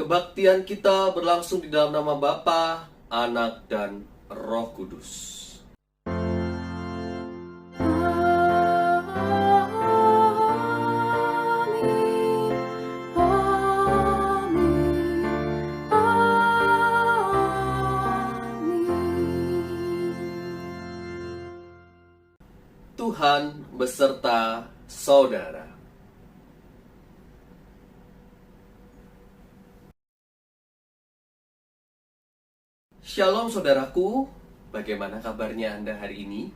Kebaktian kita berlangsung di dalam nama Bapa, Anak, dan Roh Kudus. Tuhan beserta saudara. Shalom saudaraku, bagaimana kabarnya Anda hari ini?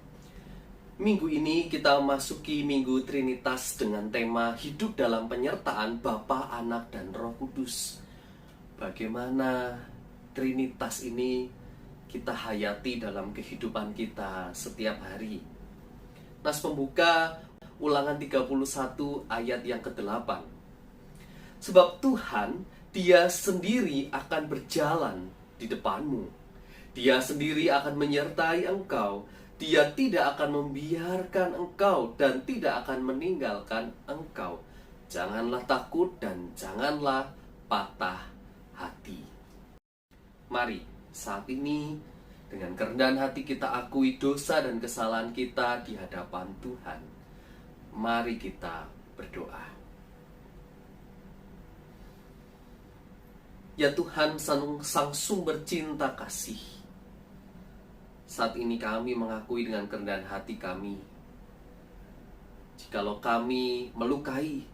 Minggu ini kita memasuki Minggu Trinitas dengan tema hidup dalam penyertaan Bapa, Anak, dan Roh Kudus. Bagaimana Trinitas ini kita hayati dalam kehidupan kita setiap hari. Nas pembuka Ulangan 31 ayat yang ke-8. Sebab Tuhan, Dia sendiri akan berjalan di depanmu. Dia sendiri akan menyertai engkau. Dia tidak akan membiarkan engkau dan tidak akan meninggalkan engkau. Janganlah takut dan janganlah patah hati. Mari saat ini dengan kerendahan hati kita akui dosa dan kesalahan kita di hadapan Tuhan. Mari kita berdoa. Ya Tuhan, sang sumber cinta kasih, saat ini kami mengakui dengan kerendahan hati kami, jikalau kami melukai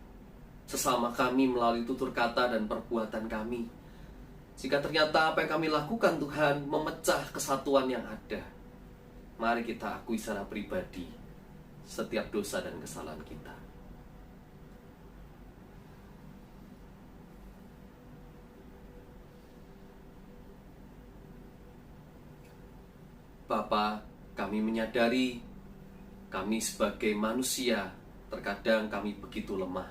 sesama kami melalui tutur kata dan perbuatan kami, jika ternyata apa yang kami lakukan Tuhan memecah kesatuan yang ada, mari kita akui secara pribadi setiap dosa dan kesalahan kita. Bapa, kami menyadari kami sebagai manusia terkadang kami begitu lemah.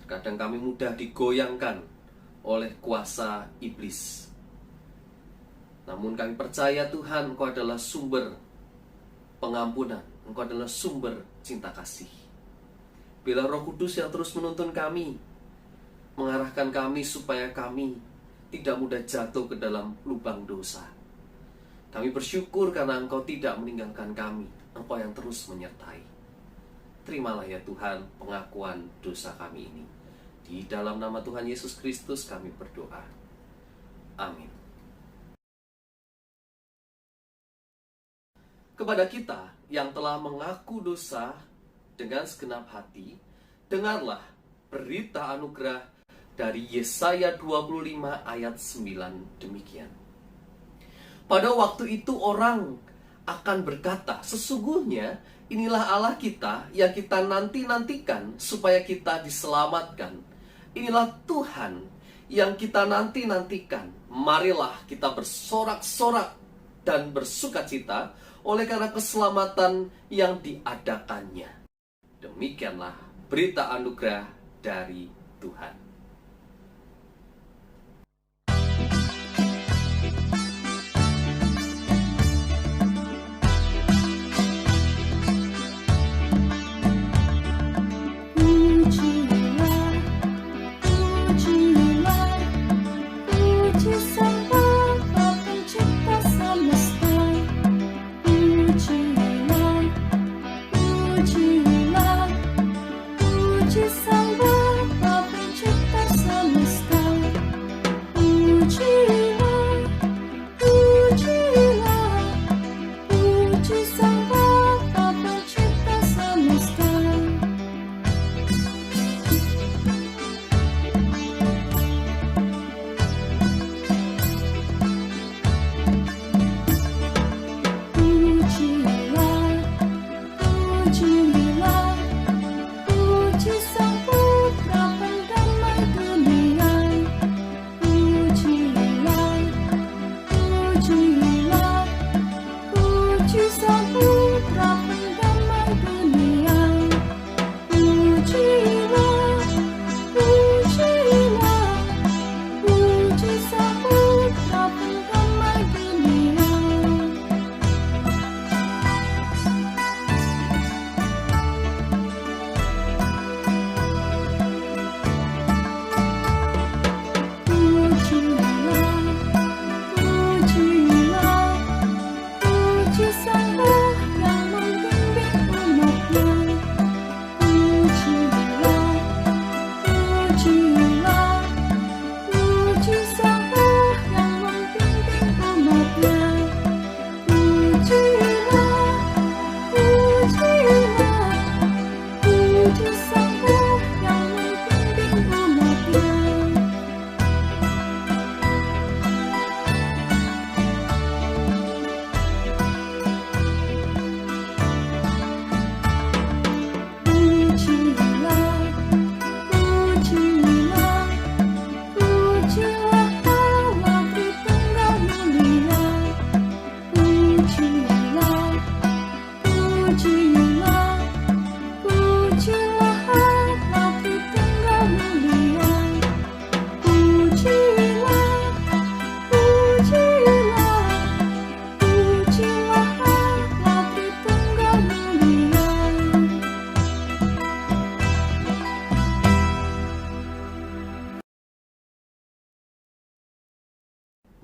Terkadang kami mudah digoyangkan oleh kuasa iblis. Namun kami percaya Tuhan, Engkau adalah sumber pengampunan, Engkau adalah sumber cinta kasih. Bila Roh Kudus yang terus menuntun kami, mengarahkan kami supaya kami tidak mudah jatuh ke dalam lubang dosa. Kami bersyukur karena Engkau tidak meninggalkan kami, Engkau yang terus menyertai. Terimalah ya Tuhan pengakuan dosa kami ini. Di dalam nama Tuhan Yesus Kristus kami berdoa. Amin. Kepada kita yang telah mengaku dosa dengan segenap hati, dengarlah berita anugerah dari Yesaya 25 ayat 9 demikian. Pada waktu itu orang akan berkata, sesungguhnya inilah Allah kita yang kita nanti-nantikan supaya kita diselamatkan. Inilah Tuhan yang kita nanti-nantikan, marilah kita bersorak-sorak dan bersukacita oleh karena keselamatan yang diadakannya. Demikianlah berita anugerah dari Tuhan.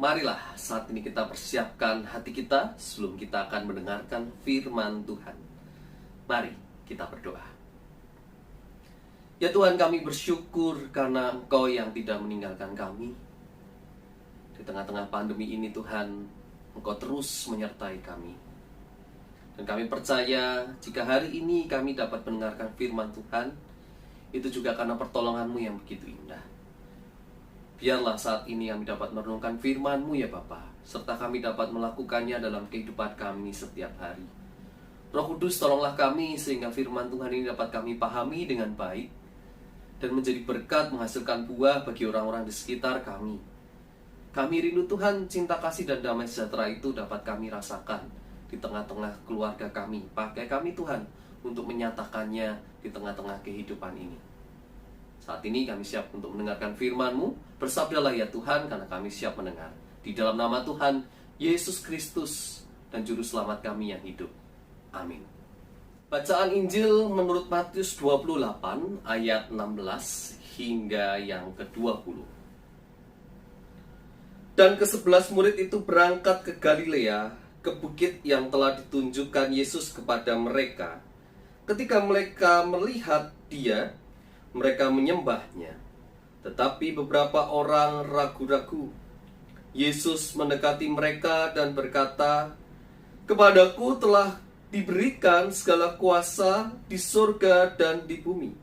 Marilah saat ini kita persiapkan hati kita sebelum kita akan mendengarkan firman Tuhan. Mari kita berdoa. Ya Tuhan, kami bersyukur karena Engkau yang tidak meninggalkan kami. Di tengah-tengah pandemi ini Tuhan, Engkau terus menyertai kami. Dan kami percaya jika hari ini kami dapat mendengarkan firman Tuhan, itu juga karena pertolongan-Mu yang begitu indah. Biarlah saat ini kami dapat merenungkan firman-Mu ya Bapa, serta kami dapat melakukannya dalam kehidupan kami setiap hari. Roh Kudus, tolonglah kami sehingga firman Tuhan ini dapat kami pahami dengan baik dan menjadi berkat menghasilkan buah bagi orang-orang di sekitar kami. Kami rindu Tuhan, cinta kasih dan damai sejahtera itu dapat kami rasakan di tengah-tengah keluarga kami. Pakai kami Tuhan untuk menyatakannya di tengah-tengah kehidupan ini. Saat ini kami siap untuk mendengarkan firman-Mu. Bersabdalah ya Tuhan, karena kami siap mendengar. Di dalam nama Tuhan Yesus Kristus dan Juru Selamat kami yang hidup. Amin. Bacaan Injil menurut Matius 28 ayat 16 hingga yang ke-20. Dan ke-11 murid itu berangkat ke Galilea, ke bukit yang telah ditunjukkan Yesus kepada mereka. Ketika mereka melihat Dia, mereka menyembahnya. Tetapi beberapa orang ragu-ragu. Yesus mendekati mereka dan berkata, "Kepadaku telah diberikan segala kuasa di surga dan di bumi.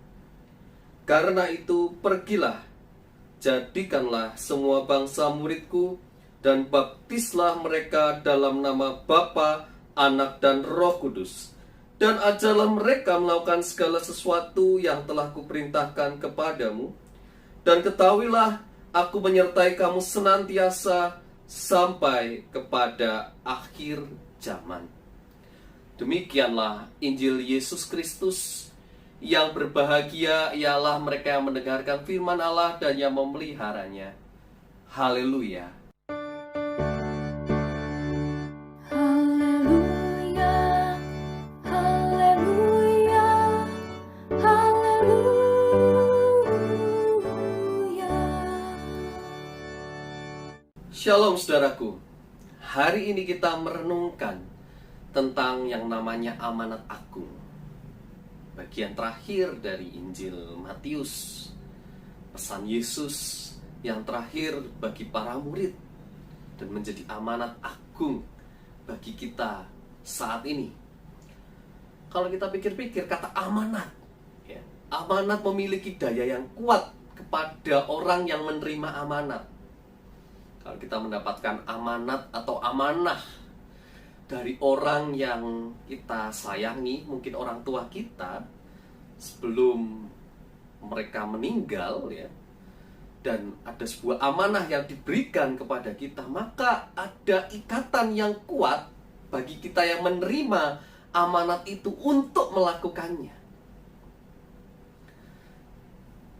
Karena itu pergilah, jadikanlah semua bangsa muridku, dan baptislah mereka dalam nama Bapa, Anak, dan Roh Kudus. Dan ajarlah mereka melakukan segala sesuatu yang telah kuperintahkan kepadamu. Dan ketahuilah, Aku menyertai kamu senantiasa sampai kepada akhir zaman. Demikianlah Injil Yesus Kristus. Yang berbahagia ialah mereka yang mendengarkan firman Allah dan yang memeliharanya. Haleluya. Haleluya, haleluya, haleluya. Shalom saudaraku. Hari ini kita merenungkan tentang yang namanya amanat agung. Bagian terakhir dari Injil Matius. Pesan Yesus yang terakhir bagi para murid dan menjadi amanat agung bagi kita saat ini. Kalau kita pikir-pikir kata amanat, ya, amanat memiliki daya yang kuat kepada orang yang menerima amanat. Kalau kita mendapatkan amanat atau amanah dari orang yang kita sayangi, mungkin orang tua kita, sebelum mereka meninggal, ya, dan ada sebuah amanah yang diberikan kepada kita, maka ada ikatan yang kuat bagi kita yang menerima amanat itu untuk melakukannya.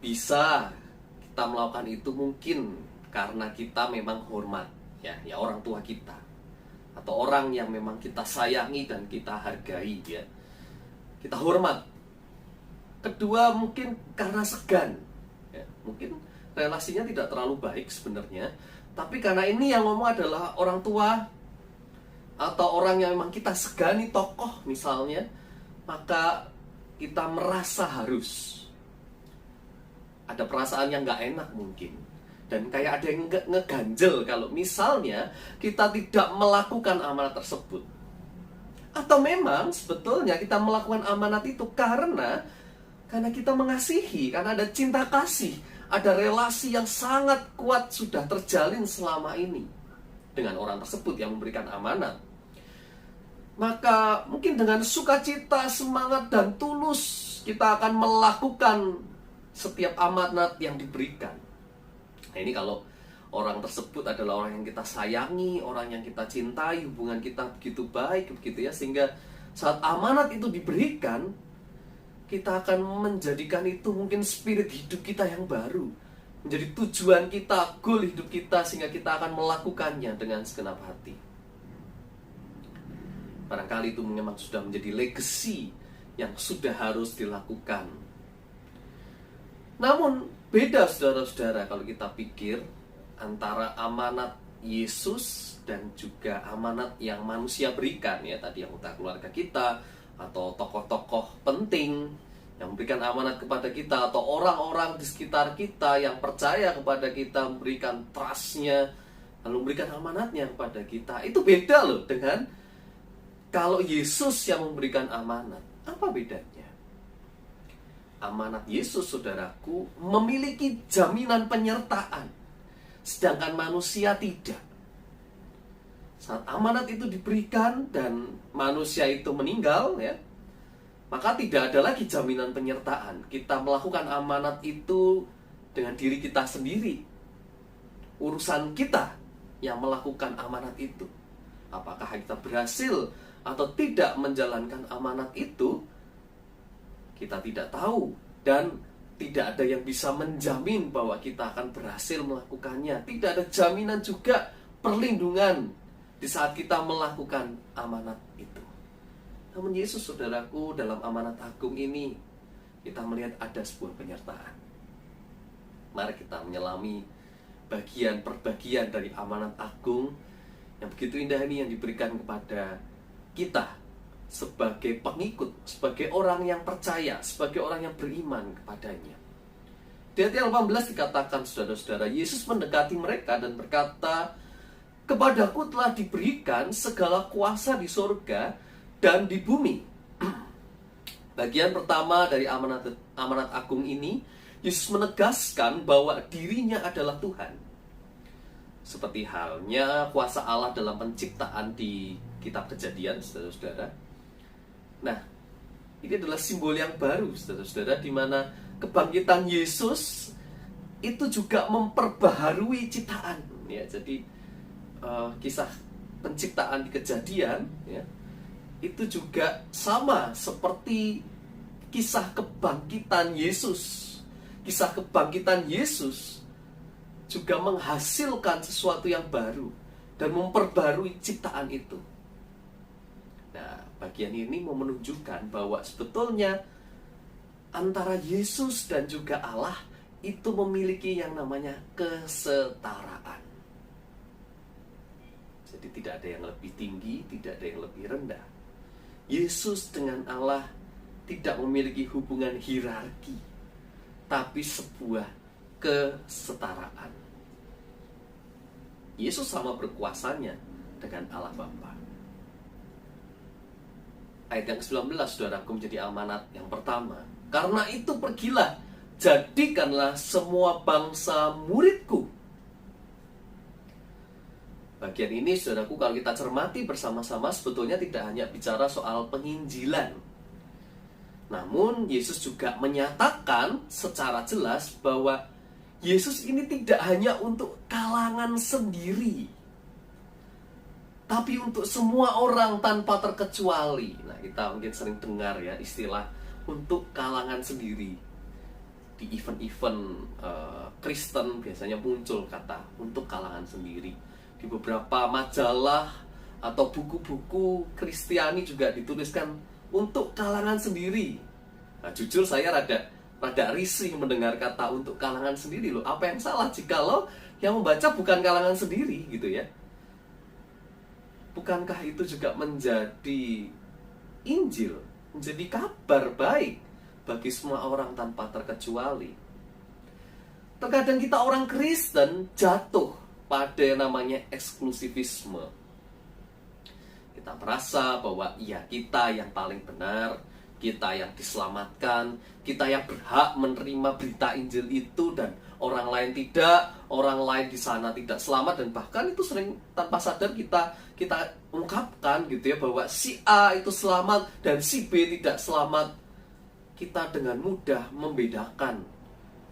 Bisa kita melakukan itu mungkin karena kita memang hormat, ya orang tua kita, atau orang yang memang kita sayangi dan kita hargai, ya. Kita hormat. Kedua, mungkin karena segan, ya. Mungkin relasinya tidak terlalu baik sebenarnya, tapi karena ini yang ngomong adalah orang tua atau orang yang memang kita segani, tokoh misalnya, maka kita merasa harus ada perasaan yang gak enak mungkin. Dan kayak ada yang ngeganjel kalau misalnya kita tidak melakukan amanat tersebut. Atau memang sebetulnya kita melakukan amanat itu karena kita mengasihi, karena ada cinta kasih, ada relasi yang sangat kuat sudah terjalin selama ini dengan orang tersebut yang memberikan amanat. Maka mungkin dengan sukacita, semangat, dan tulus kita akan melakukan setiap amanat yang diberikan. Nah, ini kalau orang tersebut adalah orang yang kita sayangi, orang yang kita cintai, hubungan kita begitu baik, begitu ya, sehingga saat amanat itu diberikan, kita akan menjadikan itu mungkin spirit hidup kita yang baru, menjadi tujuan kita, goal hidup kita, sehingga kita akan melakukannya dengan segenap hati. Barangkali itu memang sudah menjadi legacy yang sudah harus dilakukan. Namun beda saudara-saudara kalau kita pikir antara amanat Yesus dan juga amanat yang manusia berikan, ya tadi anggota keluarga kita atau tokoh-tokoh penting yang memberikan amanat kepada kita, atau orang-orang di sekitar kita yang percaya kepada kita, memberikan trust-nya, lalu memberikan amanatnya kepada kita. Itu beda loh dengan kalau Yesus yang memberikan amanat. Apa bedanya? Amanat Yesus, saudaraku, memiliki jaminan penyertaan, sedangkan manusia tidak. Saat amanat itu diberikan dan manusia itu meninggal, ya, maka tidak ada lagi jaminan penyertaan. Kita melakukan amanat itu dengan diri kita sendiri. Urusan kita yang melakukan amanat itu. Apakah kita berhasil atau tidak menjalankan amanat itu, kita tidak tahu, dan tidak ada yang bisa menjamin bahwa kita akan berhasil melakukannya. Tidak ada jaminan juga perlindungan di saat kita melakukan amanat itu. Namun Yesus, saudaraku, dalam amanat agung ini kita melihat ada sebuah penyertaan. Mari kita menyelami bagian per bagian dari amanat agung yang begitu indah ini yang diberikan kepada kita sebagai pengikut, sebagai orang yang percaya, sebagai orang yang beriman kepadanya. Di ayat 18 dikatakan, saudara-saudara, Yesus mendekati mereka dan berkata, "Kepadaku telah diberikan segala kuasa di surga dan di bumi." Bagian pertama dari amanat agung ini, Yesus menegaskan bahwa dirinya adalah Tuhan. Seperti halnya kuasa Allah dalam penciptaan di kitab Kejadian, saudara-saudara. Nah, ini adalah simbol yang baru, saudara-saudara, di mana kebangkitan Yesus itu juga memperbaharui ciptaan. Ya, jadi kisah penciptaan di Kejadian, ya, itu juga sama seperti kisah kebangkitan Yesus. Kisah kebangkitan Yesus juga menghasilkan sesuatu yang baru dan memperbarui ciptaan itu. Nah, bagian ini mau menunjukkan bahwa sebetulnya antara Yesus dan juga Allah itu memiliki yang namanya kesetaraan. Jadi tidak ada yang lebih tinggi, tidak ada yang lebih rendah. Yesus dengan Allah tidak memiliki hubungan hierarki, tapi sebuah kesetaraan. Yesus sama berkuasanya dengan Allah Bapa. Ayat yang ke-19, saudaraku, menjadi amanat yang pertama. Karena itu pergilah, jadikanlah semua bangsa muridku. Bagian ini, saudaraku, kalau kita cermati bersama-sama, sebetulnya tidak hanya bicara soal penginjilan. Namun, Yesus juga menyatakan secara jelas bahwa Yesus ini tidak hanya untuk kalangan sendiri, tapi untuk semua orang tanpa terkecuali. Nah, kita mungkin sering dengar ya istilah untuk kalangan sendiri. Di event-event Kristen biasanya muncul kata untuk kalangan sendiri. Di beberapa majalah atau buku-buku Kristiani juga dituliskan untuk kalangan sendiri. Nah, jujur saya rada risih mendengar kata untuk kalangan sendiri loh. Apa yang salah jikalau yang membaca bukan kalangan sendiri gitu ya? Bukankah itu juga menjadi Injil, menjadi kabar baik bagi semua orang tanpa terkecuali? Terkadang kita orang Kristen jatuh pada yang namanya eksklusivisme. Kita merasa bahwa ya kita yang paling benar, kita yang diselamatkan, kita yang berhak menerima berita Injil itu, dan orang lain tidak, orang lain di sana tidak selamat. Dan bahkan itu sering tanpa sadar kita ungkapkan gitu ya, bahwa si A itu selamat dan si B tidak selamat. Kita dengan mudah membedakan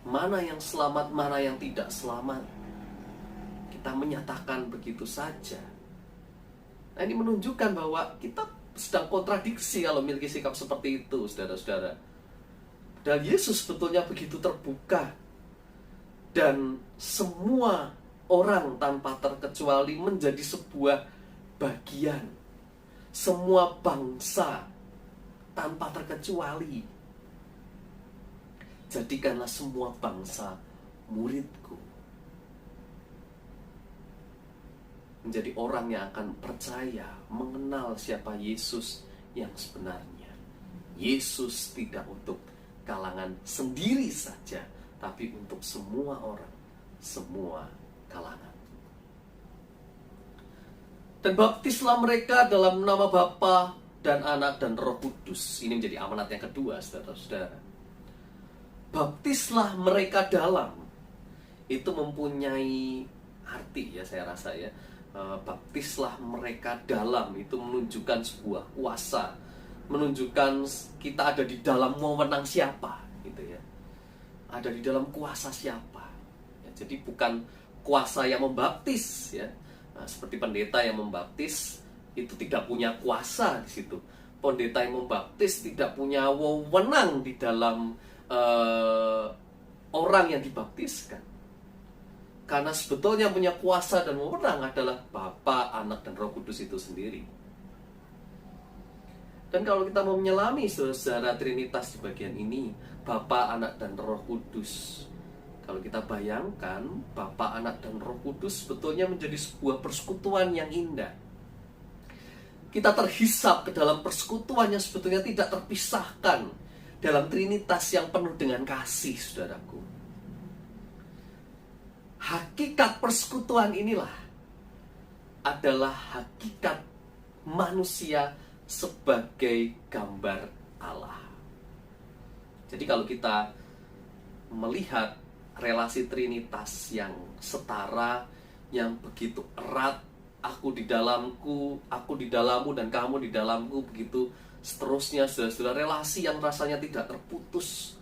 mana yang selamat, mana yang tidak selamat. Kita menyatakan begitu saja. Nah, ini menunjukkan bahwa kita sedang kontradiksi kalau memiliki sikap seperti itu, saudara-saudara. Dan Yesus sebetulnya begitu terbuka, dan semua orang tanpa terkecuali menjadi sebuah bagian. Semua bangsa tanpa terkecuali. Jadikanlah semua bangsa muridku. Menjadi orang yang akan percaya, mengenal siapa Yesus yang sebenarnya. Yesus tidak untuk kalangan sendiri saja, tapi untuk semua orang, semua kalangan. Dan baptislah mereka dalam nama Bapa dan Anak dan Roh Kudus. Ini menjadi amanat yang kedua, saudara-saudara. Baptislah mereka dalam. Itu mempunyai arti ya, saya rasa ya. Baptislah mereka dalam itu menunjukkan sebuah kuasa, menunjukkan kita ada di dalam wewenang siapa gitu ya, ada di dalam kuasa siapa ya. Jadi bukan kuasa yang membaptis ya. Nah, seperti pendeta yang membaptis itu tidak punya kuasa di situ. Pendeta yang membaptis tidak punya wewenang di dalam orang yang dibaptiskan. Karena sebetulnya punya kuasa dan wewenang adalah Bapa, Anak, dan Roh Kudus itu sendiri. Dan kalau kita mau menyelami saudara Trinitas di bagian ini, Bapa, Anak, dan Roh Kudus, kalau kita bayangkan Bapa, Anak, dan Roh Kudus sebetulnya menjadi sebuah persekutuan yang indah. Kita terhisap ke dalam persekutuan yang sebetulnya tidak terpisahkan dalam Trinitas yang penuh dengan kasih, saudaraku. Hakikat persekutuan inilah adalah hakikat manusia sebagai gambar Allah. Jadi kalau kita melihat relasi Trinitas yang setara, yang begitu erat, aku di dalamku, aku di dalammu, dan kamu di dalamku, begitu seterusnya, saudara-saudara, relasi yang rasanya tidak terputus,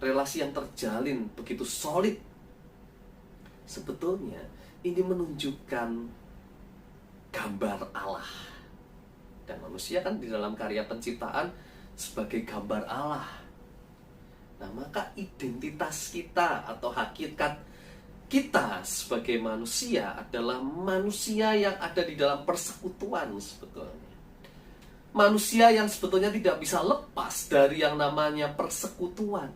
relasi yang terjalin begitu solid sebetulnya ini menunjukkan gambar Allah. Dan manusia kan di dalam karya penciptaan sebagai gambar Allah. Nah, maka identitas kita atau hakikat kita sebagai manusia adalah manusia yang ada di dalam persekutuan sebetulnya. Manusia yang sebetulnya tidak bisa lepas dari yang namanya persekutuan.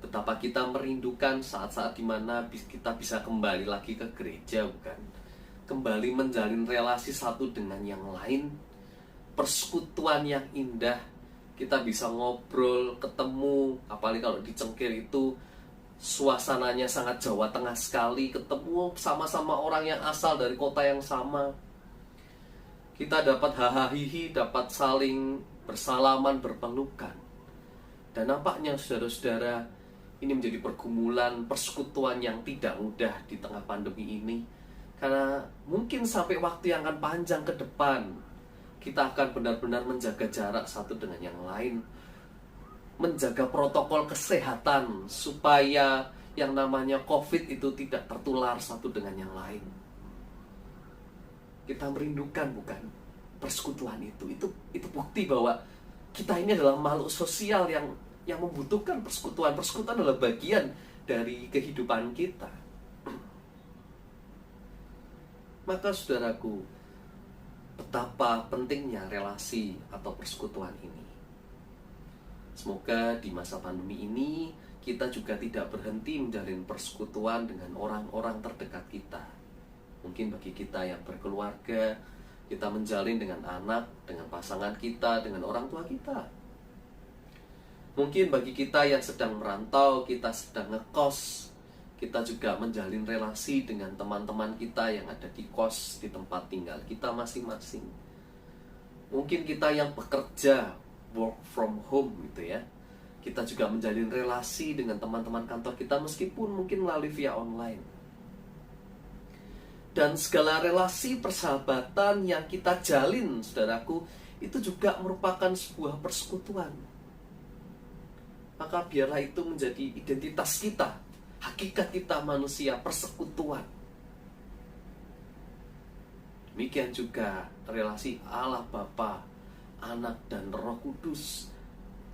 Betapa kita merindukan saat-saat dimana kita bisa kembali lagi ke gereja, bukan? Kembali menjalin relasi satu dengan yang lain. Persekutuan yang indah. Kita bisa ngobrol, ketemu. Apalagi kalau di Cengkir itu suasananya sangat Jawa Tengah sekali. Ketemu sama-sama orang yang asal dari kota yang sama. Kita dapat hahaha, dapat saling bersalaman, berpelukan. Dan nampaknya saudara-saudara, ini menjadi pergumulan, persekutuan yang tidak mudah di tengah pandemi ini. Karena mungkin sampai waktu yang akan panjang ke depan, kita akan benar-benar menjaga jarak satu dengan yang lain. Menjaga protokol kesehatan, supaya yang namanya COVID itu tidak tertular satu dengan yang lain. Kita merindukan, bukan, persekutuan itu. Itu bukti bahwa kita ini adalah makhluk sosial yang membutuhkan persekutuan. Persekutuan adalah bagian dari kehidupan kita. Maka saudaraku, betapa pentingnya relasi atau persekutuan ini. Semoga di masa pandemi ini kita juga tidak berhenti menjalin persekutuan dengan orang-orang terdekat kita. Mungkin bagi kita yang berkeluarga, kita menjalin dengan anak, dengan pasangan kita, dengan orang tua kita. Mungkin bagi kita yang sedang merantau, kita sedang ngekos, kita juga menjalin relasi dengan teman-teman kita yang ada di kos, di tempat tinggal kita masing-masing. Mungkin kita yang bekerja, work from home gitu ya, kita juga menjalin relasi dengan teman-teman kantor kita meskipun mungkin melalui via online. Dan segala relasi persahabatan yang kita jalin, saudaraku, itu juga merupakan sebuah persekutuan. Maka biarlah itu menjadi identitas kita, hakikat kita manusia, persekutuan. Demikian juga relasi Allah Bapa, Anak dan Roh Kudus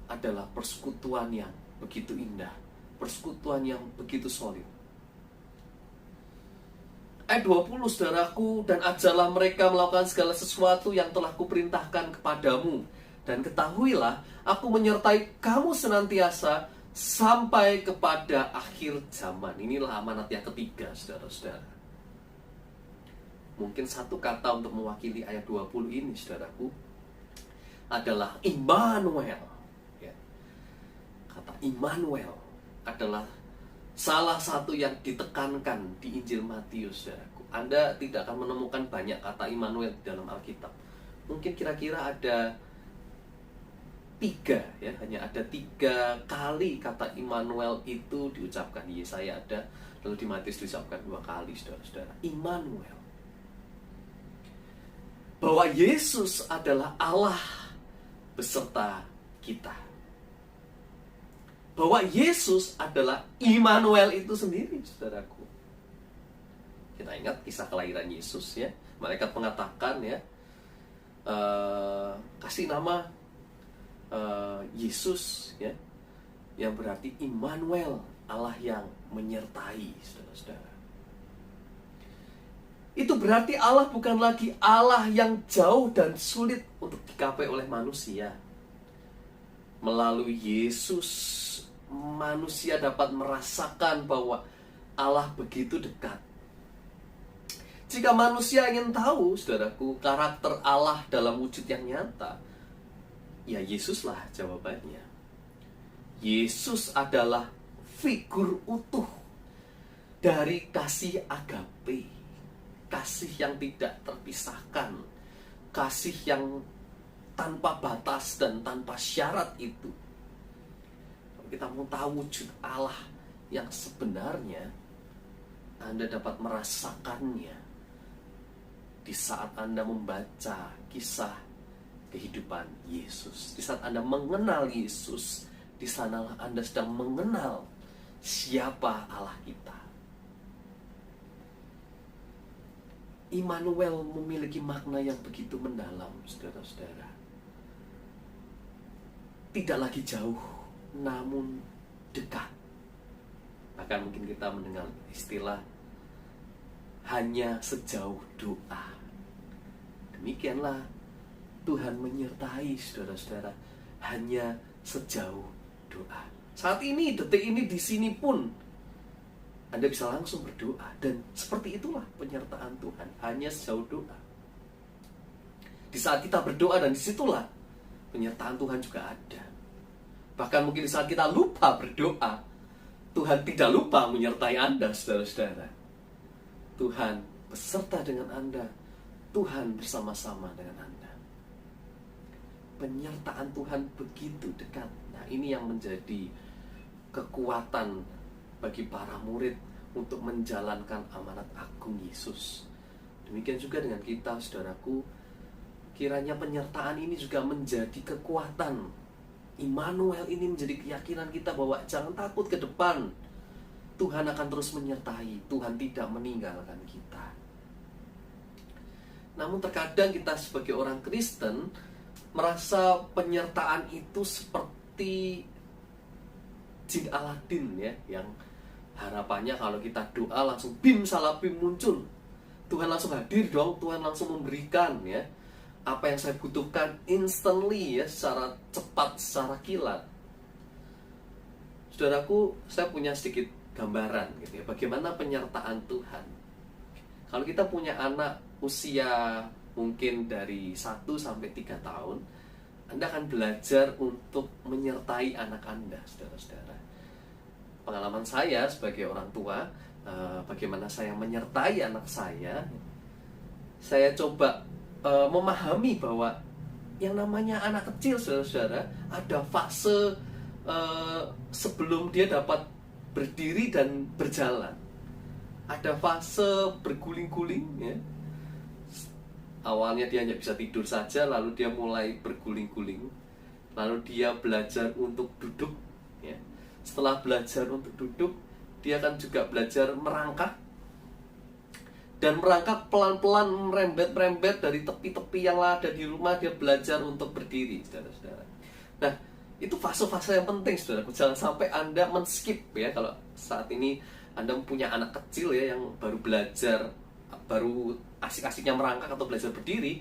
adalah persekutuan yang begitu indah, persekutuan yang begitu solid. Ayat 20, saudaraku, dan ajarlah mereka melakukan segala sesuatu yang telah kuperintahkan kepadamu. Dan ketahuilah, aku menyertai kamu senantiasa sampai kepada akhir zaman. Inilah amanat yang ketiga, saudara-saudara. Mungkin satu kata untuk mewakili ayat 20 ini, saudaraku, adalah Immanuel. Ya. Kata Immanuel adalah salah satu yang ditekankan di Injil Matius, saudaraku. Anda tidak akan menemukan banyak kata Immanuel di dalam Alkitab. Mungkin kira-kira ada 3, ya, hanya ada 3 kali kata Immanuel itu diucapkan. Di Yesaya ada, lalu di Matius diucapkan 2 kali, saudara-saudara. Immanuel. Bahwa Yesus adalah Allah beserta kita. Bahwa Yesus adalah Immanuel itu sendiri, saudaraku. Kita ingat kisah kelahiran Yesus, ya. Malaikat mengatakan, ya, kasih nama Yesus, ya, yang berarti Immanuel, Allah yang menyertai, saudara-saudara. Itu berarti Allah bukan lagi Allah yang jauh dan sulit untuk dicapai oleh manusia. Melalui Yesus, manusia dapat merasakan bahwa Allah begitu dekat. Jika manusia ingin tahu, saudaraku, karakter Allah dalam wujud yang nyata, ya Yesuslah jawabannya. Yesus adalah figur utuh dari kasih agape, kasih yang tidak terpisahkan, kasih yang tanpa batas dan tanpa syarat itu. Kalau kita mau tahu wujud Allah yang sebenarnya, Anda dapat merasakannya di saat Anda membaca kisah kehidupan Yesus. Di saat Anda mengenal Yesus, di sanalah Anda sedang mengenal siapa Allah kita. Immanuel memiliki makna yang begitu mendalam, saudara-saudara. Tidak lagi jauh, namun dekat. Bahkan mungkin kita mendengar istilah hanya sejauh doa. Demikianlah Tuhan menyertai saudara-saudara, hanya sejauh doa. Saat ini, detik ini, di sini pun Anda bisa langsung berdoa. Dan seperti itulah penyertaan Tuhan, hanya sejauh doa. Di saat kita berdoa, dan disitulah penyertaan Tuhan juga ada. Bahkan mungkin di saat kita lupa berdoa, Tuhan tidak lupa menyertai Anda, saudara-saudara. Tuhan beserta dengan Anda, Tuhan bersama-sama dengan Anda. Penyertaan Tuhan begitu dekat. Nah, ini yang menjadi kekuatan bagi para murid untuk menjalankan amanat agung Yesus. Demikian juga dengan kita, saudaraku. Kiranya penyertaan ini juga menjadi kekuatan. Immanuel ini menjadi keyakinan kita bahwa jangan takut ke depan. Tuhan akan terus menyertai. Tuhan tidak meninggalkan kita. Namun terkadang kita sebagai orang Kristen merasa penyertaan itu seperti jin Aladin ya, yang harapannya kalau kita doa langsung bim salah bim muncul. Tuhan langsung hadir dong, Tuhan langsung memberikan ya apa yang saya butuhkan instantly ya, secara cepat, secara kilat. Saudaraku, saya punya sedikit gambaran gitu ya, bagaimana penyertaan Tuhan. Kalau kita punya anak usia mungkin dari 1 sampai 3 tahun, Anda akan belajar untuk menyertai anak Anda, saudara-saudara. Pengalaman saya sebagai orang tua, bagaimana saya menyertai anak saya coba memahami bahwa yang namanya anak kecil, saudara-saudara, ada fase sebelum dia dapat berdiri dan berjalan. Ada fase berguling-guling ya. Awalnya dia hanya bisa tidur saja, lalu dia mulai berguling-guling. Lalu dia belajar untuk duduk ya. Setelah belajar untuk duduk, dia akan juga belajar merangkak. Dan merangkak pelan-pelan, merembet-merembet dari tepi-tepi yang ada di rumah. Dia belajar untuk berdiri, saudara-saudara. Nah, itu fase-fase yang penting, saudara. Jangan sampai Anda men-skip ya. Kalau saat ini Anda punya anak kecil ya, yang baru belajar, baru asik-asiknya merangkak atau belajar berdiri,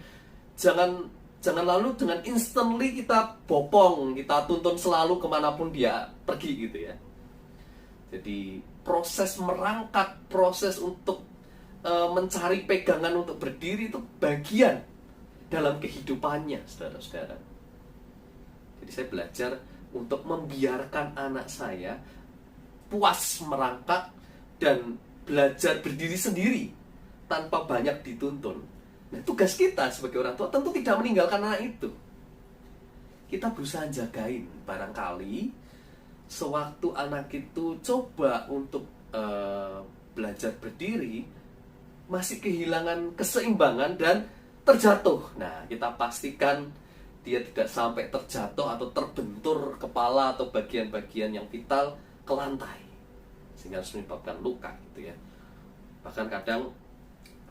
jangan lalu dengan instantly kita bopong, kita tuntun selalu kemanapun dia pergi gitu ya. Jadi proses merangkak, proses untuk mencari pegangan untuk berdiri itu bagian dalam kehidupannya, saudara-saudara. Jadi saya belajar untuk membiarkan anak saya puas merangkak dan belajar berdiri sendiri tanpa banyak dituntun. Nah, tugas kita sebagai orang tua tentu tidak meninggalkan anak itu. Kita berusaha jagain. Barangkali sewaktu anak itu coba untuk belajar berdiri, masih kehilangan keseimbangan dan terjatuh. Nah, kita pastikan dia tidak sampai terjatuh atau terbentur kepala atau bagian-bagian yang vital ke lantai, sehingga harus menyebabkan luka gitu ya. Bahkan kadang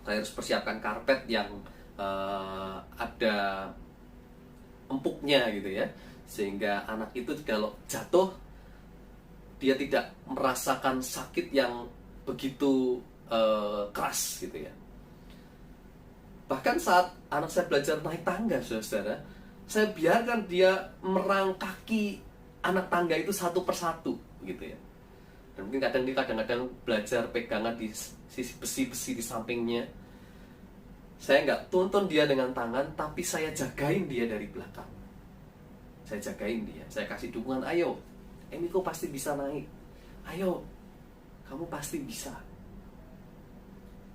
saya harus persiapkan karpet yang ada empuknya gitu ya, sehingga anak itu kalau jatuh dia tidak merasakan sakit yang begitu keras gitu ya. Bahkan saat anak saya belajar naik tangga, saudara, saya biarkan dia merangkaki anak tangga itu satu persatu gitu ya. Dan mungkin kadang-kadang belajar pegangan di sisi besi-besi di sampingnya. Saya nggak tuntun dia dengan tangan, tapi saya jagain dia dari belakang. Saya jagain dia, saya kasih dukungan, ayo, Emiko pasti bisa naik. Ayo, kamu pasti bisa.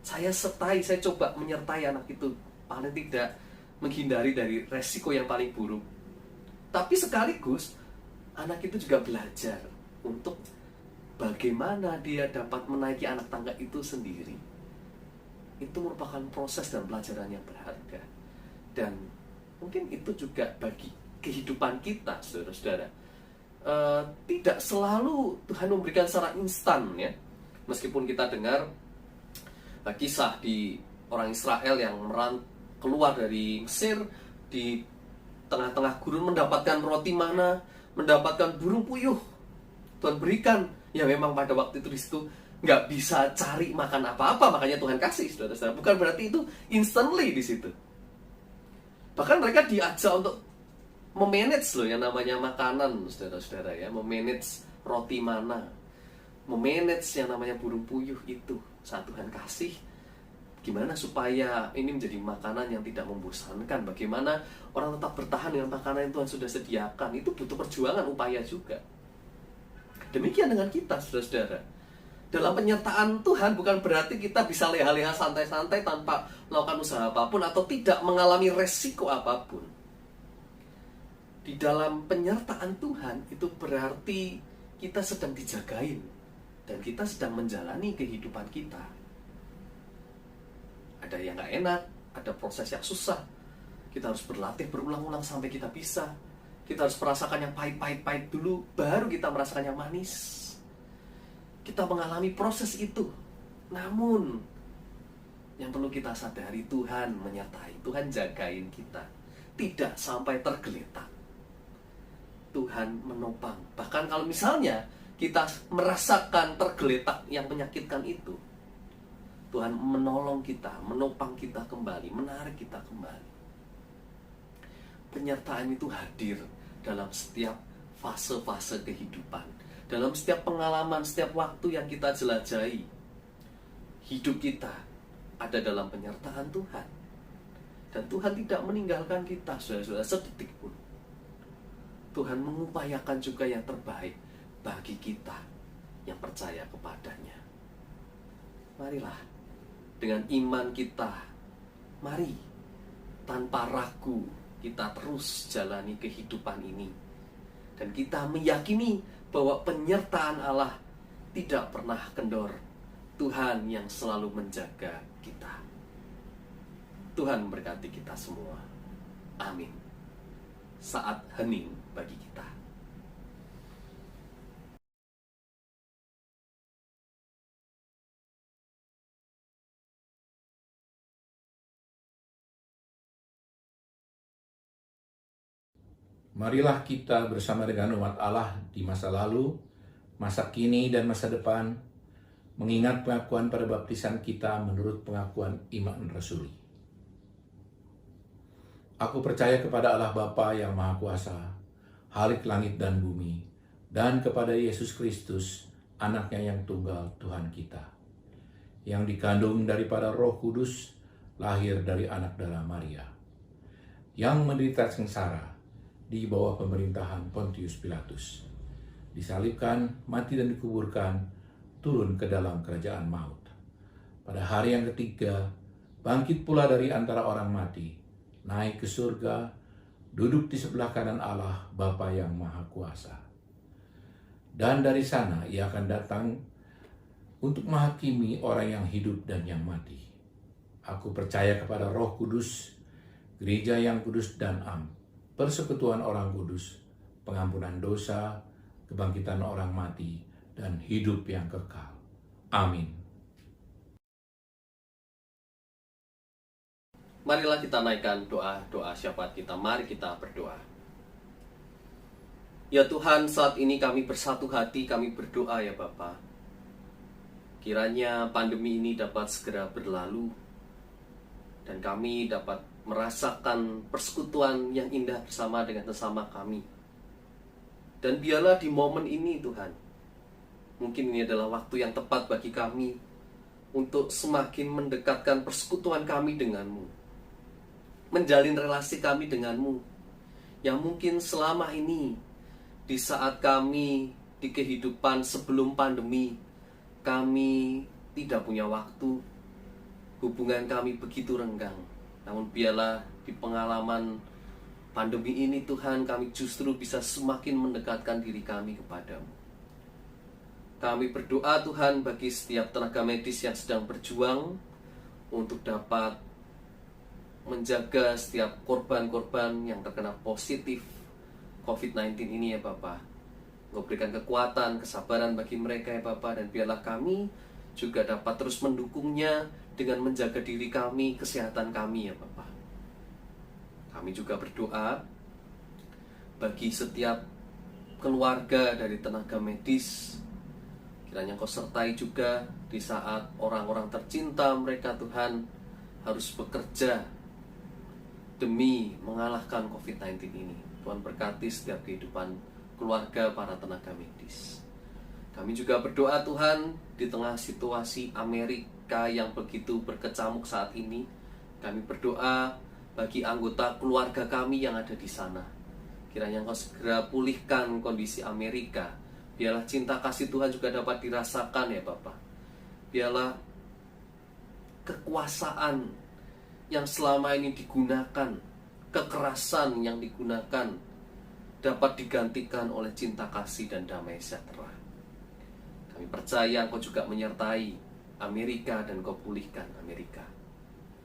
Saya sertai, saya coba menyertai anak itu, paling tidak menghindari dari resiko yang paling buruk. Tapi sekaligus anak itu juga belajar untuk bagaimana dia dapat menaiki anak tangga itu sendiri. Itu merupakan proses dan pelajaran yang berharga. Dan mungkin itu juga bagi kehidupan kita, saudara-saudara. tidak selalu Tuhan memberikan secara instan ya. Meskipun kita dengar kisah di orang Israel yang keluar dari Mesir, di tengah-tengah gurun mendapatkan roti mana, mendapatkan burung puyuh Tuhan berikan. Ya memang pada waktu itu di situ nggak bisa cari makan apa-apa, makanya Tuhan kasih, saudara-saudara. Bukan berarti itu instantly di situ. Bahkan mereka diajak untuk memanage loh yang namanya makanan, saudara-saudara ya, memanage roti mana, memanage yang namanya burung puyuh itu saat Tuhan kasih. Gimana supaya ini menjadi makanan yang tidak membosankan, bagaimana orang tetap bertahan dengan makanan yang Tuhan sudah sediakan. Itu butuh perjuangan, upaya juga. Demikian dengan kita, saudara-saudara. Dalam penyertaan Tuhan bukan berarti kita bisa leha-leha santai-santai tanpa melakukan usaha apapun atau tidak mengalami resiko apapun. Di dalam penyertaan Tuhan itu berarti kita sedang dijagain dan kita sedang menjalani kehidupan kita. Ada yang gak enak, ada proses yang susah. Kita harus berlatih berulang-ulang sampai kita bisa. Kita harus merasakan yang pahit-pahit dulu, baru kita merasakan yang manis. Kita mengalami proses itu. Namun yang perlu kita sadari, Tuhan menyertai, Tuhan jagain kita, tidak sampai tergeletak. Tuhan menopang. Bahkan kalau misalnya kita merasakan tergeletak yang menyakitkan itu, Tuhan menolong kita, menopang kita kembali, menarik kita kembali. Penyertaan itu hadir dalam setiap fase-fase kehidupan, dalam setiap pengalaman, setiap waktu yang kita jelajahi. Hidup kita ada dalam penyertaan Tuhan. Dan Tuhan tidak meninggalkan kita, saudara-saudara, sedetik pun. Tuhan mengupayakan juga yang terbaik bagi kita yang percaya kepadanya. Marilah dengan iman kita, mari tanpa ragu kita terus jalani kehidupan ini. Dan kita meyakini bahwa penyertaan Allah tidak pernah kendor. Tuhan yang selalu menjaga kita. Tuhan memberkati kita semua. Amin. Saat hening bagi kita. Marilah kita bersama dengan umat Allah di masa lalu, masa kini, dan masa depan, mengingat pengakuan pada baptisan kita menurut pengakuan iman rasuli. Aku percaya kepada Allah Bapa yang Maha Kuasa, Khalik langit dan bumi, dan kepada Yesus Kristus, anaknya yang tunggal Tuhan kita, yang dikandung daripada Roh Kudus, lahir dari anak darah Maria, yang menderita sengsara di bawah pemerintahan Pontius Pilatus, disalibkan, mati dan dikuburkan, turun ke dalam kerajaan maut. Pada hari yang ketiga, bangkit pula dari antara orang mati, naik ke surga, duduk di sebelah kanan Allah Bapa yang Maha Kuasa. Dan dari sana ia akan datang untuk menghakimi orang yang hidup dan yang mati. Aku percaya kepada Roh Kudus, gereja yang kudus dan am, persekutuan orang kudus, pengampunan dosa, kebangkitan orang mati, dan hidup yang kekal. Amin. Marilah kita naikkan doa-doa syafaat kita. Mari kita berdoa. Ya Tuhan, saat ini kami bersatu hati, kami berdoa ya Bapa. Kiranya pandemi ini dapat segera berlalu, dan kami dapat merasakan persekutuan yang indah bersama dengan sesama kami. Dan biarlah di momen ini Tuhan, mungkin ini adalah waktu yang tepat bagi kami untuk semakin mendekatkan persekutuan kami denganmu, menjalin relasi kami denganmu, yang mungkin selama ini di saat kami di kehidupan sebelum pandemi, kami tidak punya waktu, hubungan kami begitu renggang. Namun biarlah di pengalaman pandemi ini Tuhan, kami justru bisa semakin mendekatkan diri kami kepadamu. Kami berdoa Tuhan bagi setiap tenaga medis yang sedang berjuang untuk dapat menjaga setiap korban-korban yang terkena positif COVID-19 ini ya Bapak. Engkau berikan kekuatan, kesabaran bagi mereka ya Bapa, dan biarlah kami juga dapat terus mendukungnya dengan menjaga diri kami, kesehatan kami ya Bapa. Kami juga berdoa bagi setiap keluarga dari tenaga medis. Kiranya Engkau sertai juga di saat orang-orang tercinta mereka Tuhan harus bekerja demi mengalahkan COVID-19 ini. Tuhan berkati setiap kehidupan keluarga para tenaga medis. Kami juga berdoa Tuhan di tengah situasi Amerika yang begitu berkecamuk saat ini. Kami berdoa bagi anggota keluarga kami yang ada di sana. Kiranya Engkau segera pulihkan kondisi Amerika. Biarlah cinta kasih Tuhan juga dapat dirasakan ya Bapa. Biarlah kekuasaan yang selama ini digunakan, kekerasan yang digunakan, dapat digantikan oleh cinta kasih dan damai sejahtera. Kami percaya Engkau juga menyertai Amerika dan Engkau pulihkan Amerika.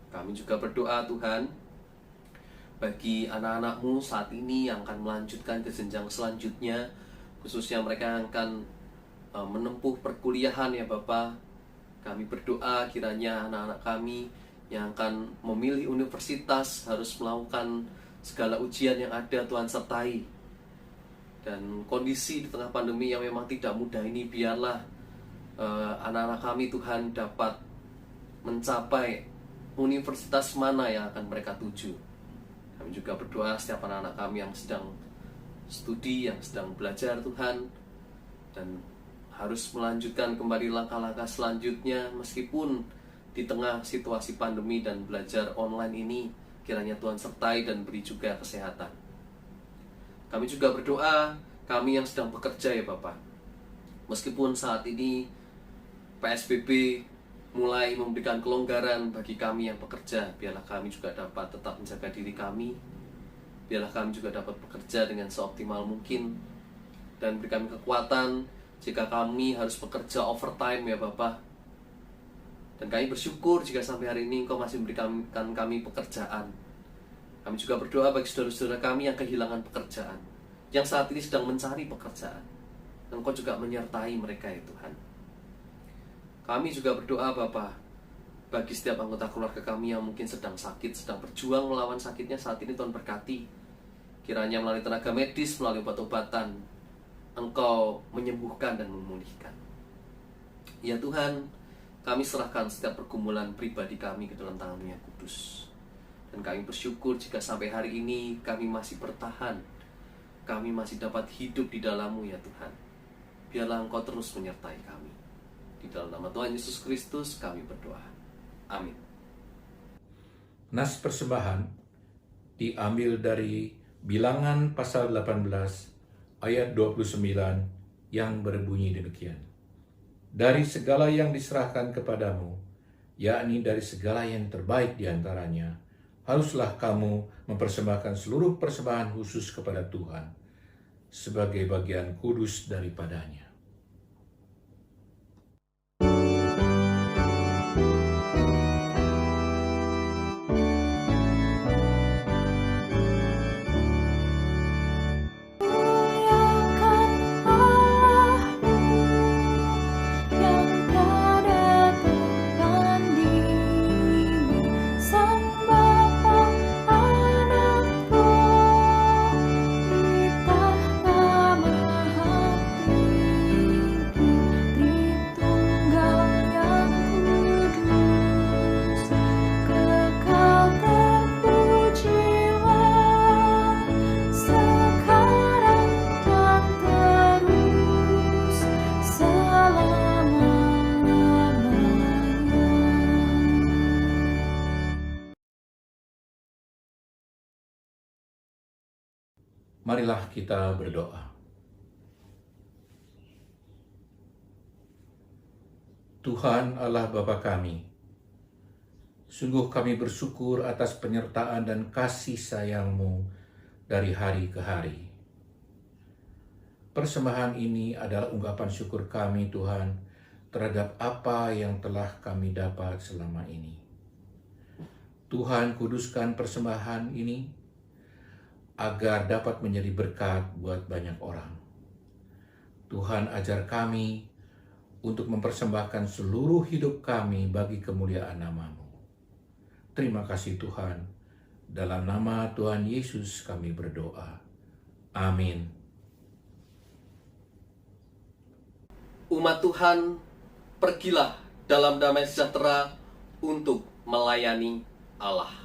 Kami juga berdoa Tuhan bagi anak-anak-Mu saat ini yang akan melanjutkan ke jenjang selanjutnya, khususnya mereka yang akan menempuh perkuliahan ya Bapa. Kami berdoa kiranya anak-anak kami yang akan memilih universitas harus melakukan segala ujian yang ada, Tuhan sertai. Dan kondisi di tengah pandemi yang memang tidak mudah ini, biarlah anak-anak kami Tuhan dapat mencapai universitas mana yang akan mereka tuju. Kami juga berdoa setiap anak-anak kami yang sedang studi, yang sedang belajar Tuhan, dan harus melanjutkan kembali langkah-langkah selanjutnya meskipun di tengah situasi pandemi dan belajar online ini. Kiranya Tuhan sertai dan beri juga kesehatan. Kami juga berdoa kami yang sedang bekerja ya Bapak, meskipun saat ini PSBB mulai memberikan kelonggaran bagi kami yang bekerja, biarlah kami juga dapat tetap menjaga diri kami. Biarlah kami juga dapat bekerja dengan seoptimal mungkin, dan beri kami kekuatan jika kami harus bekerja overtime ya Bapak. Dan kami bersyukur jika sampai hari ini Engkau masih memberikan kami pekerjaan. Kami juga berdoa bagi saudara-saudara kami yang kehilangan pekerjaan, yang saat ini sedang mencari pekerjaan. Engkau juga menyertai mereka ya Tuhan. Kami juga berdoa Bapa bagi setiap anggota keluarga kami yang mungkin sedang sakit, sedang berjuang melawan sakitnya saat ini. Tuhan berkati, kiranya melalui tenaga medis, melalui obat-obatan, Engkau menyembuhkan dan memulihkan. Ya Tuhan, kami serahkan setiap pergumulan pribadi kami ke dalam tangan-Mu yang kudus. Dan kami bersyukur jika sampai hari ini kami masih bertahan, kami masih dapat hidup di dalam-Mu ya Tuhan. Biarlah Engkau terus menyertai kami. Di dalam nama Tuhan Yesus Kristus kami berdoa. Amin. Nas persembahan diambil dari Bilangan pasal 18 ayat 29 yang berbunyi demikian. Dari segala yang diserahkan kepadamu, yakni dari segala yang terbaik di antaranya, haruslah kamu mempersembahkan seluruh persembahan khusus kepada Tuhan sebagai bagian kudus daripadanya. Marilah kita berdoa. Tuhan Allah Bapa kami, sungguh kami bersyukur atas penyertaan dan kasih sayang-Mu dari hari ke hari. Persembahan ini adalah ungkapan syukur kami Tuhan terhadap apa yang telah kami dapat selama ini. Tuhan, kuduskan persembahan ini agar dapat menjadi berkat buat banyak orang. Tuhan, ajar kami untuk mempersembahkan seluruh hidup kami bagi kemuliaan nama-Mu. Terima kasih Tuhan. Dalam nama Tuhan Yesus kami berdoa. Amin. Umat Tuhan, pergilah dalam damai sejahtera untuk melayani Allah.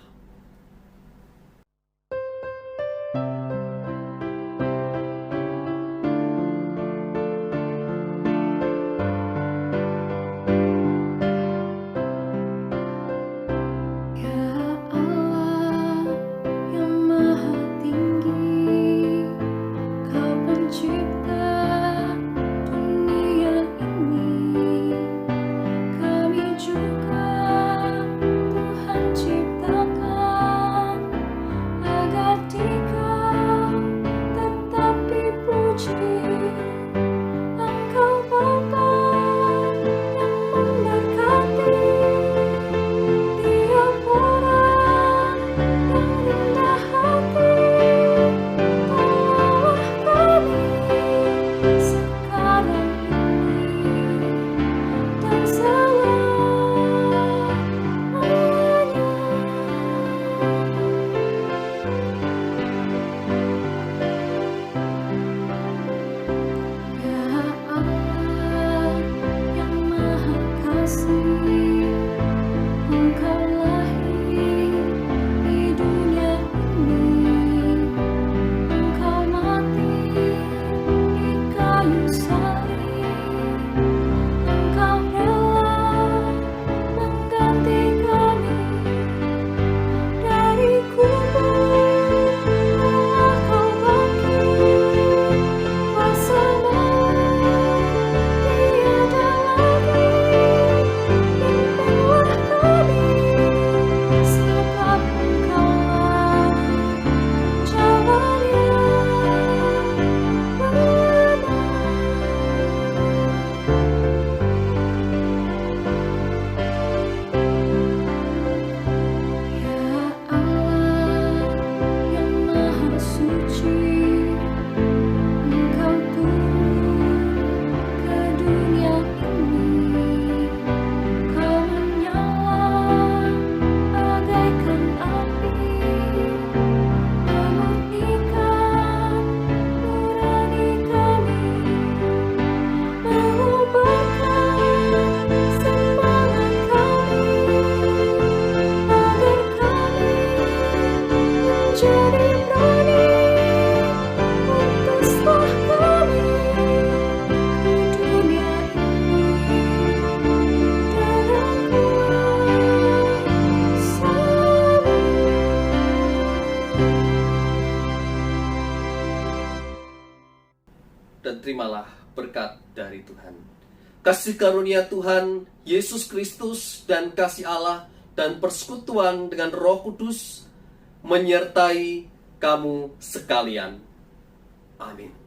Dan terimalah berkat dari Tuhan. Kasih karunia Tuhan Yesus Kristus dan kasih Allah dan persekutuan dengan Roh Kudus menyertai kamu sekalian. Amin.